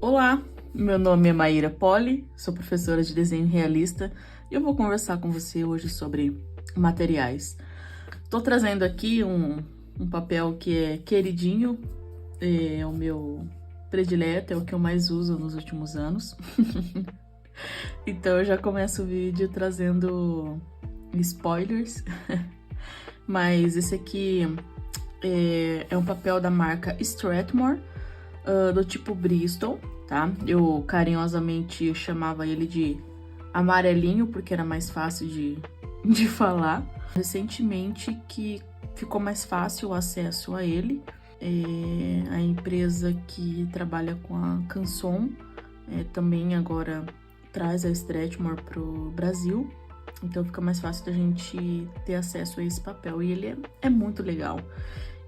Olá, meu nome é Maíra Poli, sou professora de desenho realista e eu vou conversar com você hoje sobre materiais. Estou trazendo aqui um papel que é queridinho, é o meu predileto, é o que eu mais uso nos últimos anos. Então eu já começo o vídeo trazendo spoilers, mas esse aqui é um papel da marca Strathmore, do tipo Bristol, tá? Eu carinhosamente chamava ele de amarelinho, porque era mais fácil de falar. Recentemente que ficou mais fácil o acesso a ele, a empresa que trabalha com a Canson também agora traz a Strathmore pro Brasil, então fica mais fácil da gente ter acesso a esse papel, e ele é muito legal.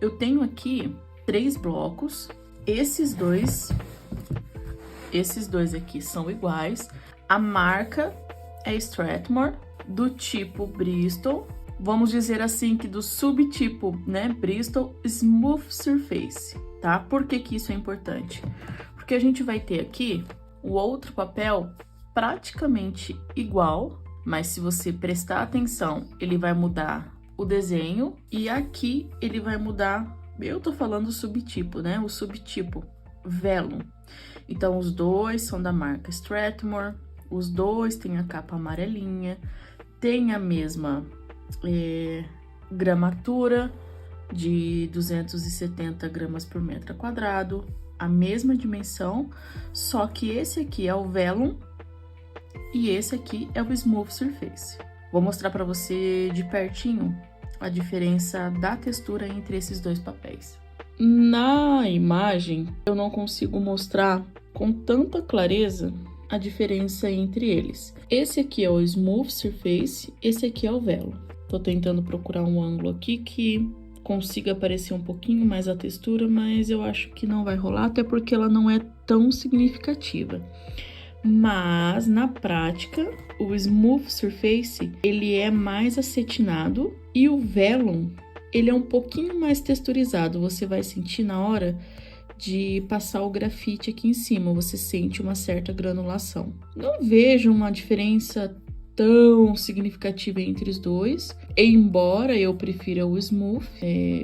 Eu tenho aqui 3 blocos, esses dois aqui são iguais, a marca é Strathmore, do tipo Bristol, vamos dizer assim que do subtipo, né, Bristol Smooth Surface, tá? Por que que isso é importante? Porque a gente vai ter aqui o outro papel praticamente igual, mas se você prestar atenção, ele vai mudar o desenho e aqui ele vai mudar, eu tô falando subtipo, né? O subtipo Vellum. Então, os dois são da marca Strathmore, os dois têm a capa amarelinha, tem a mesma gramatura de 270 gramas por metro quadrado, a mesma dimensão, só que esse aqui é o Vellum e esse aqui é o Smooth Surface. Vou mostrar para você de pertinho a diferença da textura entre esses dois papéis. Na imagem, eu não consigo mostrar com tanta clareza a diferença entre eles. Esse aqui é o Smooth Surface, esse aqui é o Vellum. Tô tentando procurar um ângulo aqui que consiga aparecer um pouquinho mais a textura, mas eu acho que não vai rolar, até porque ela não é tão significativa. Mas, na prática, o Smooth Surface, ele é mais acetinado e o Vellum, ele é um pouquinho mais texturizado. Você vai sentir na hora de passar o grafite aqui em cima, você sente uma certa granulação. Não vejo uma diferença tão significativa entre os dois, embora eu prefira o Smooth.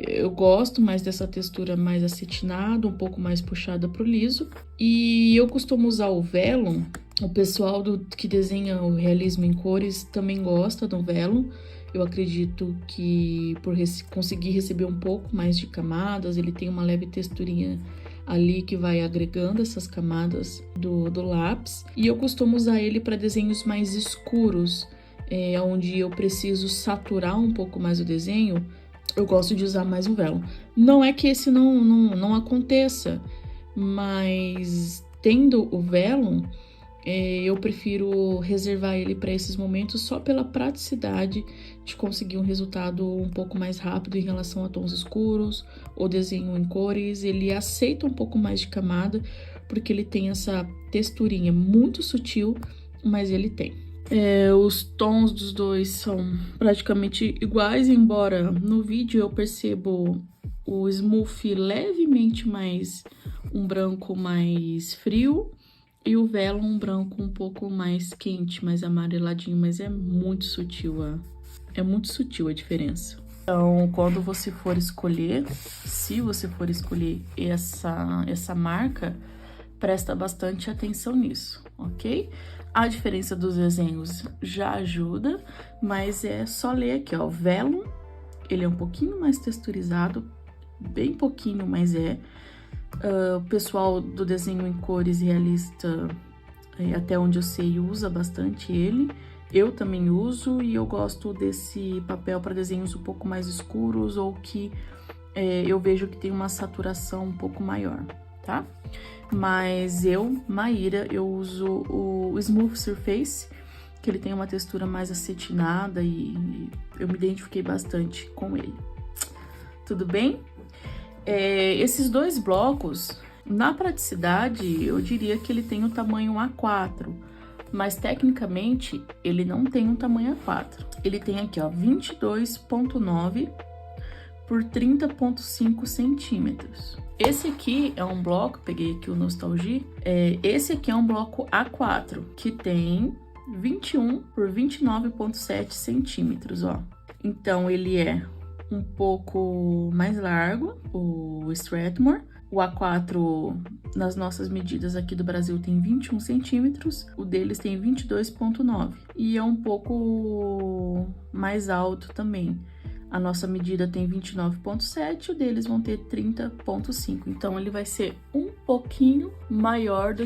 Eu gosto mais dessa textura mais acetinada, um pouco mais puxada para o liso. E eu costumo usar o Vellum. O pessoal que desenha o realismo em cores também gosta do Vellum. Eu acredito que por conseguir receber um pouco mais de camadas, ele tem uma leve texturinha ali que vai agregando essas camadas do lápis. E eu costumo usar ele para desenhos mais escuros, onde eu preciso saturar um pouco mais o desenho. Eu gosto de usar mais o Vellum. Não é que esse não aconteça, mas tendo o Vellum, eu prefiro reservar ele para esses momentos só pela praticidade de conseguir um resultado um pouco mais rápido em relação a tons escuros ou desenho em cores. Ele aceita um pouco mais de camada, porque ele tem essa texturinha muito sutil, mas ele tem. Os tons dos dois são praticamente iguais, embora no vídeo eu percebo o Smooth levemente mais um branco mais frio, e o Vellum um branco um pouco mais quente, mais amareladinho, mas é muito sutil a diferença. Então, quando você for escolher, se você for escolher essa marca, presta bastante atenção nisso, ok? A diferença dos desenhos já ajuda, mas é só ler aqui, ó, o Vellum, ele é um pouquinho mais texturizado, bem pouquinho, mas o pessoal do desenho em cores realista, até onde eu sei, usa bastante ele. Eu também uso e eu gosto desse papel para desenhos um pouco mais escuros ou que eu vejo que tem uma saturação um pouco maior, tá? Mas Maíra, eu uso o Smooth Surface, que ele tem uma textura mais acetinada e eu me identifiquei bastante com ele. Tudo bem? Esses dois blocos, na praticidade, eu diria que ele tem o tamanho A4, mas tecnicamente ele não tem um tamanho A4. Ele tem aqui, ó, 22,9 por 30,5 centímetros. Esse aqui é um bloco, peguei aqui o Nostalgia, esse aqui é um bloco A4, que tem 21 por 29,7 centímetros, ó. Então, ele é um pouco mais largo, o Strathmore. O A4, nas nossas medidas aqui do Brasil, tem 21 centímetros, o deles tem 22,9. E é um pouco mais alto também. A nossa medida tem 29,7, o deles vão ter 30,5. Então, ele vai ser um pouquinho maior do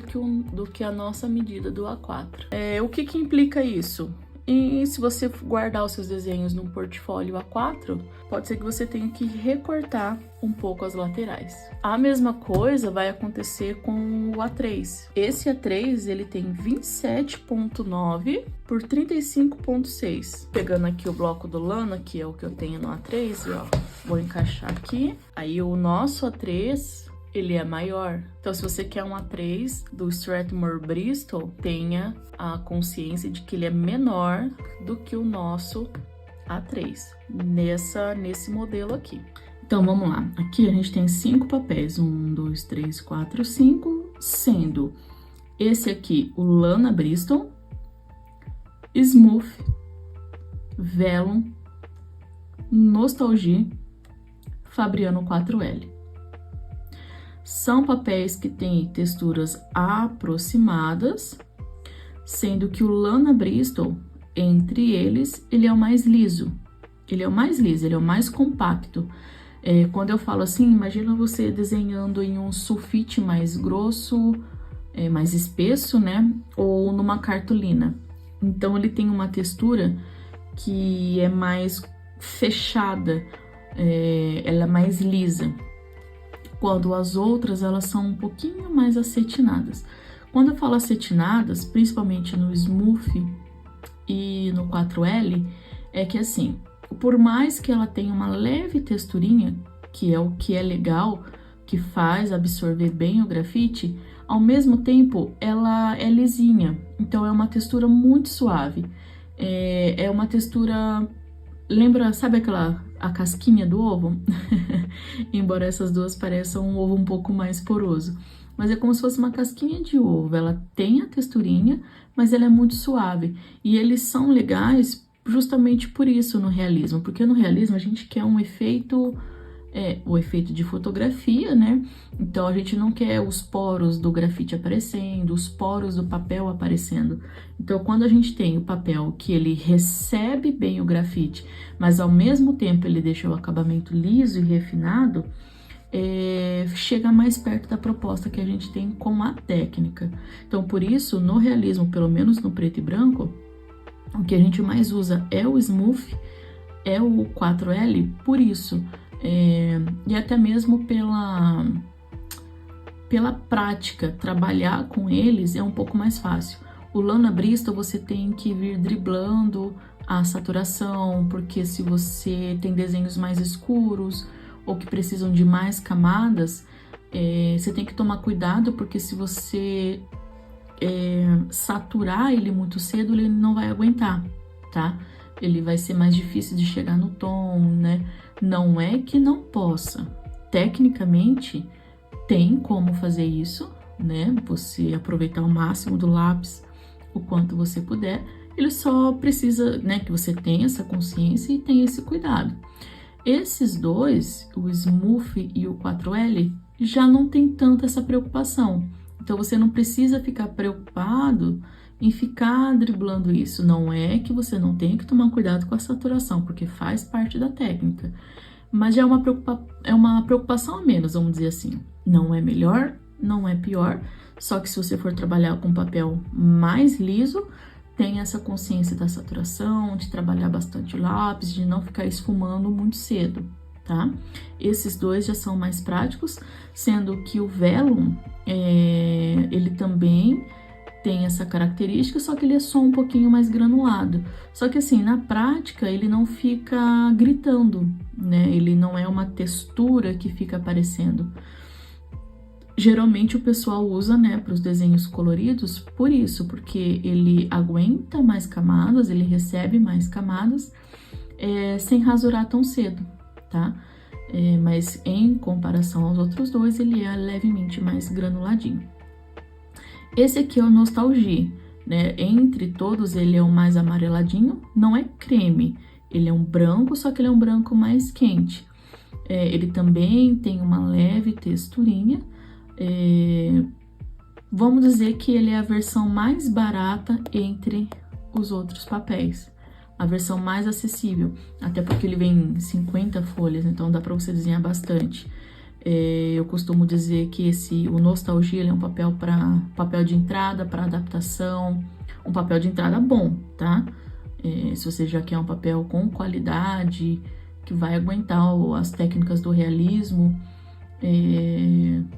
que a nossa medida do A4. O que implica isso? E se você guardar os seus desenhos num portfólio A4, pode ser que você tenha que recortar um pouco as laterais. A mesma coisa vai acontecer com o A3. Esse A3, ele tem 27,9 por 35,6. Pegando aqui o bloco do lana, que é o que eu tenho no A3, ó, vou encaixar aqui. Aí o nosso A3, ele é maior. Então, se você quer um A3 do Strathmore Bristol, tenha a consciência de que ele é menor do que o nosso A3, nesse modelo aqui. Então, vamos lá. Aqui a gente tem 5 papéis. 1, 2, 3, 4, 5, sendo esse aqui o Lana Bristol, Smooth, Vellum, Nostalgia, Fabriano 4L. São papéis que têm texturas aproximadas, sendo que o Lana Bristol, entre eles, ele é o mais liso. Ele é o mais liso, ele é o mais compacto. Quando eu falo assim, imagina você desenhando em um sulfite mais grosso, mais espesso, né? Ou numa cartolina. Então, ele tem uma textura que é mais fechada, ela é mais lisa. Quando as outras, elas são um pouquinho mais acetinadas. Quando eu falo acetinadas, principalmente no Smooth e no 4L, é que assim, por mais que ela tenha uma leve texturinha, que é o que é legal, que faz absorver bem o grafite, ao mesmo tempo, ela é lisinha. Então, é uma textura muito suave. É uma textura... Lembra, sabe a casquinha do ovo? Embora essas duas pareçam um ovo um pouco mais poroso. Mas é como se fosse uma casquinha de ovo. Ela tem a texturinha, mas ela é muito suave. E eles são legais justamente por isso no realismo. Porque no realismo a gente quer um efeito... o efeito de fotografia, né? Então, a gente não quer os poros do grafite aparecendo, os poros do papel aparecendo. Então, quando a gente tem o papel que ele recebe bem o grafite, mas ao mesmo tempo ele deixa o acabamento liso e refinado, chega mais perto da proposta que a gente tem com a técnica. Então, por isso, no realismo, pelo menos no preto e branco, o que a gente mais usa é o Smooth, é o 4L, por isso... e até mesmo pela prática, trabalhar com eles é um pouco mais fácil. O Lana Bristol você tem que vir driblando a saturação, porque se você tem desenhos mais escuros ou que precisam de mais camadas, você tem que tomar cuidado, porque se você saturar ele muito cedo, ele não vai aguentar, tá? Ele vai ser mais difícil de chegar no tom, né? Não é que não possa. Tecnicamente, tem como fazer isso, né? Você aproveitar o máximo do lápis, o quanto você puder. Ele só precisa, né, que você tenha essa consciência e tenha esse cuidado. Esses dois, o Smooth e o 4L, já não tem tanta essa preocupação. Então, você não precisa ficar preocupado em ficar driblando isso. Não é que você não tenha que tomar cuidado com a saturação, porque faz parte da técnica. Mas já é uma preocupação a menos, vamos dizer assim. Não é melhor, não é pior, só que se você for trabalhar com papel mais liso, tem essa consciência da saturação, de trabalhar bastante o lápis, de não ficar esfumando muito cedo, tá? Esses dois já são mais práticos, sendo que o Vellum, ele também tem essa característica, só que ele é só um pouquinho mais granulado. Só que assim, na prática, ele não fica gritando, né? Ele não é uma textura que fica aparecendo. Geralmente o pessoal usa, né, para os desenhos coloridos por isso, porque ele aguenta mais camadas, ele recebe mais camadas, sem rasurar tão cedo, tá? mas em comparação aos outros dois, ele é levemente mais granuladinho. Esse aqui é o Nostalgia, né? Entre todos, ele é o mais amareladinho, não é creme, ele é um branco, só que ele é um branco mais quente. Ele também tem uma leve texturinha. Vamos dizer que ele é a versão mais barata entre os outros papéis. A versão mais acessível, até porque ele vem em 50 folhas, então dá para você desenhar bastante. Eu costumo dizer que o Nostalgia ele é um papel de entrada, para adaptação, um papel de entrada bom, tá? Se você já quer um papel com qualidade, que vai aguentar as técnicas do realismo,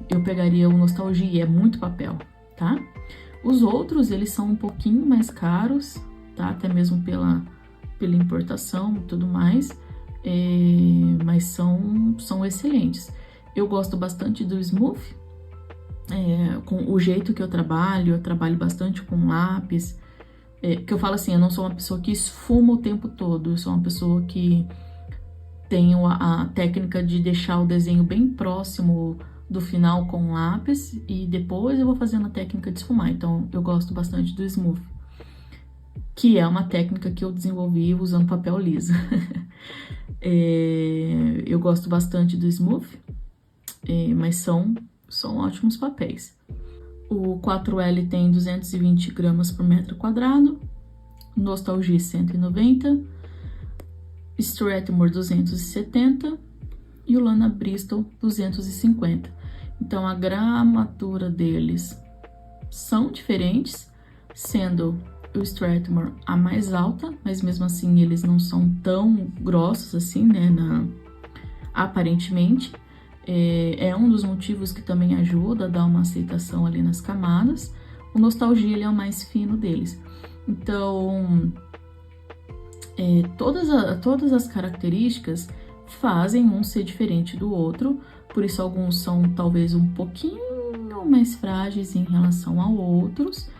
eu pegaria o Nostalgia, é muito papel, tá? Os outros, eles são um pouquinho mais caros, tá? Até mesmo pela importação e tudo mais, mas são excelentes. Eu gosto bastante do Smooth, com o jeito que eu trabalho bastante com lápis, que eu falo assim, eu não sou uma pessoa que esfuma o tempo todo, eu sou uma pessoa que tenho a técnica de deixar o desenho bem próximo do final com lápis e depois eu vou fazendo a técnica de esfumar. Então, eu gosto bastante do Smooth, que é uma técnica que eu desenvolvi usando papel liso. Eu gosto bastante do Smooth, mas são ótimos papéis. O 4L tem 220 gramas por metro quadrado, Nostalgia 190, Strathmore 270 e o Lana Bristol 250. Então, a gramatura deles são diferentes, sendo o Strathmore a mais alta, mas mesmo assim eles não são tão grossos assim, né, aparentemente. É um dos motivos que também ajuda a dar uma aceitação ali nas camadas. O Nostalgia ele é o mais fino deles. Então, todas as características fazem um ser diferente do outro, por isso alguns são talvez um pouquinho mais frágeis em relação a outros,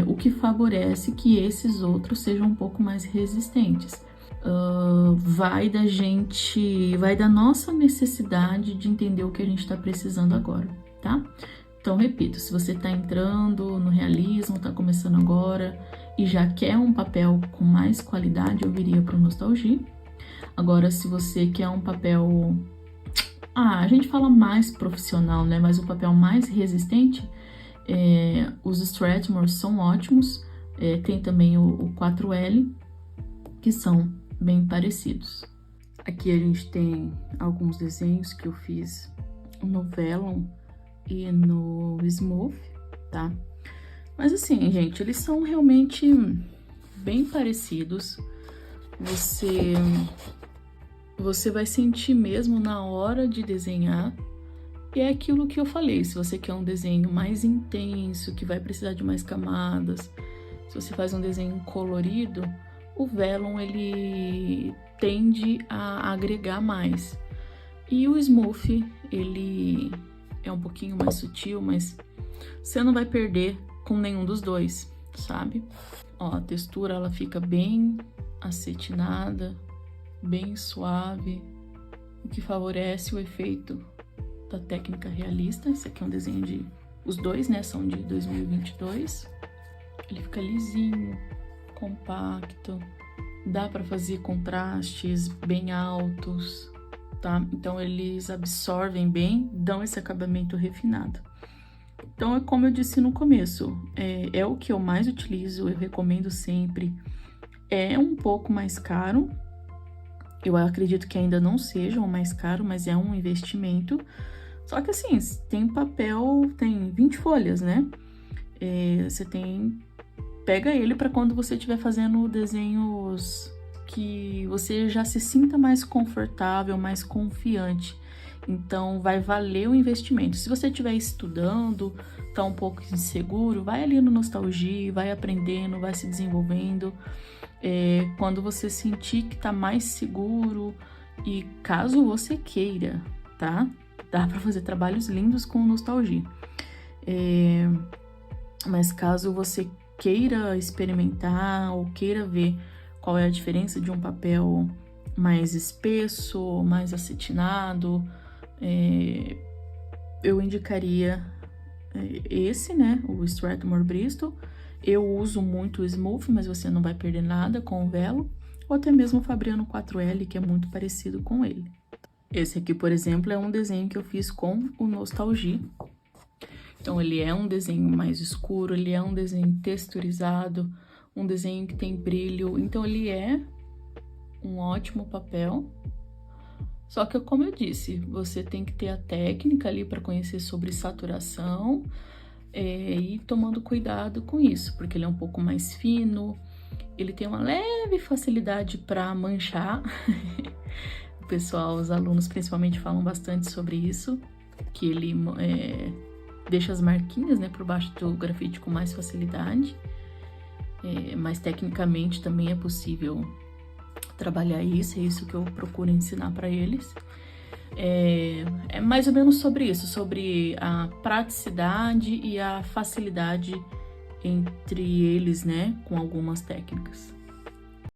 o que favorece que esses outros sejam um pouco mais resistentes. Vai da nossa necessidade de entender o que a gente está precisando agora, tá? Então, repito, se você está entrando no realismo, está começando agora e já quer um papel com mais qualidade, eu viria para o Nostalgia. Agora, se você quer um papel, a gente fala mais profissional, né? Mas um papel mais resistente, os Strathmore são ótimos. Tem também o 4L, que são bem parecidos. Aqui a gente tem alguns desenhos que eu fiz no Vellum e no Smooth, tá? Mas assim, gente, eles são realmente bem parecidos. Você vai sentir mesmo na hora de desenhar. E é aquilo que eu falei, se você quer um desenho mais intenso, que vai precisar de mais camadas, se você faz um desenho colorido, o Vellum, ele tende a agregar mais. E o Smooth, ele é um pouquinho mais sutil, mas você não vai perder com nenhum dos dois, sabe? Ó, a textura, ela fica bem acetinada, bem suave, o que favorece o efeito da técnica realista. Esse aqui é um desenho os dois, né, são de 2022. Ele fica lisinho, compacto, dá para fazer contrastes bem altos, tá? Então, eles absorvem bem, dão esse acabamento refinado. Então, é como eu disse no começo, é o que eu mais utilizo, eu recomendo sempre. É um pouco mais caro, eu acredito que ainda não seja o mais caro, mas é um investimento. Só que assim, tem papel, tem 20 folhas, né? Pega ele para quando você estiver fazendo desenhos que você já se sinta mais confortável, mais confiante. Então, vai valer o investimento. Se você estiver estudando, tá um pouco inseguro, vai ali no Nostalgia, vai aprendendo, vai se desenvolvendo. Quando você sentir que tá mais seguro e caso você queira, tá? Dá para fazer trabalhos lindos com Nostalgia. Mas caso você queira experimentar ou queira ver qual é a diferença de um papel mais espesso, mais acetinado, eu indicaria esse, né, o Strathmore Bristol. Eu uso muito o Smooth, mas você não vai perder nada com o velo, ou até mesmo o Fabriano 4L, que é muito parecido com ele. Esse aqui, por exemplo, é um desenho que eu fiz com o Nostalgia. Então, ele é um desenho mais escuro, ele é um desenho texturizado, um desenho que tem brilho, então ele é um ótimo papel. Só que, como eu disse, você tem que ter a técnica ali para conhecer sobre saturação e tomando cuidado com isso, porque ele é um pouco mais fino, ele tem uma leve facilidade para manchar. O pessoal, os alunos principalmente falam bastante sobre isso, que ele deixa as marquinhas, né, por baixo do grafite com mais facilidade. Mas tecnicamente também é possível trabalhar isso, é isso que eu procuro ensinar para eles. É mais ou menos sobre isso, sobre a praticidade e a facilidade entre eles, né, com algumas técnicas.